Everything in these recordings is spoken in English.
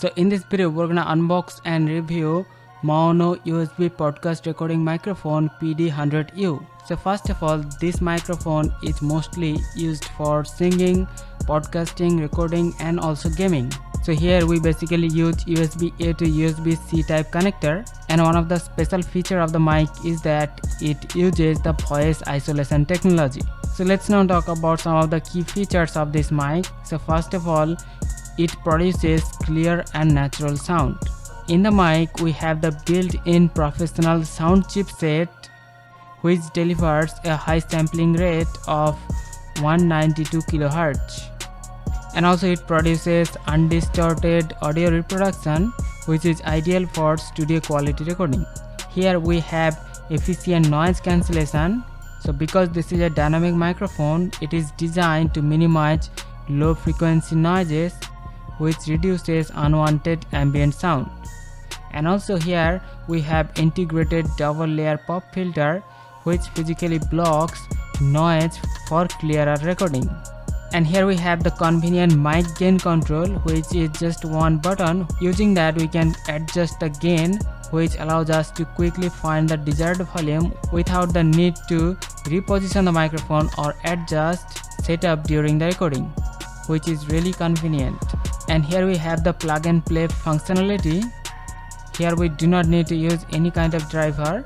So in this video we're gonna unbox and review MAONO USB podcast recording microphone PD100U. So first of all, this microphone is mostly used for singing, podcasting, recording and also gaming. So here we basically use USB A to USB C type connector, and one of the special feature of the mic is that it uses the voice isolation technology. So let's now talk about some of the key features of this mic. So first of all, it produces clear and natural sound. In the mic we have the built-in professional sound chipset which delivers a high sampling rate of 192 kHz. And also it produces undistorted audio reproduction, which is ideal for studio quality recording. Here we have efficient noise cancellation. So because this is a dynamic microphone, it is designed to minimize low frequency noises, which reduces unwanted ambient sound. And also here we have integrated double layer pop filter, which physically blocks noise for clearer recording. And here we have the convenient mic gain control, which is just one button. Using that we can adjust the gain, which allows us to quickly find the desired volume without the need to reposition the microphone or adjust setup during the recording, which is really convenient. And here we have the plug and play functionality. Here we do not need to use any kind of driver.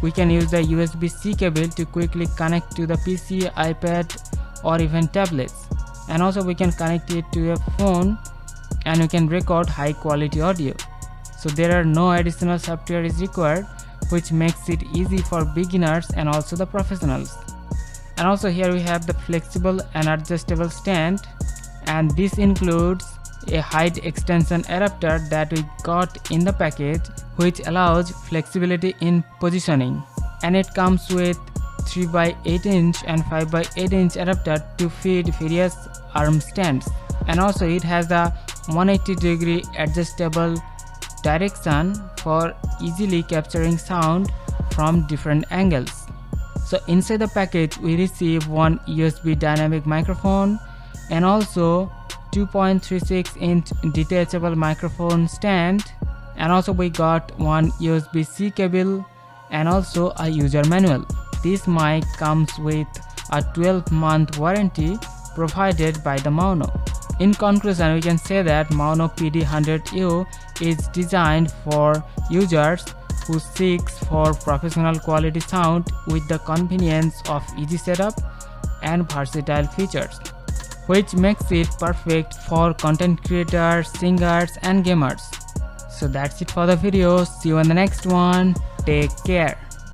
We can use the USB-C cable to quickly connect to the PC, iPad or even tablets, and also we can connect it to a phone and we can record high quality audio. So there are no additional software is required, which makes it easy for beginners and also the professionals. And also here we have the flexible and adjustable stand, and this includes a height extension adapter that we got in the package, which allows flexibility in positioning, and it comes with 3x8 inch and 5x8 inch adapter to feed various arm stands. And also it has a 180-degree adjustable direction for easily capturing sound from different angles. So inside the package we receive one USB dynamic microphone and also 2.36 inch detachable microphone stand, and also we got one USB-C cable and also a user manual. This mic comes with a 12-month warranty provided by the MAONO. In conclusion, we can say that MAONO PD100U is designed for users who seeks for professional quality sound with the convenience of easy setup and versatile features, which makes it perfect for content creators, singers and gamers. So that's it for the video. See you in the next one. Take care.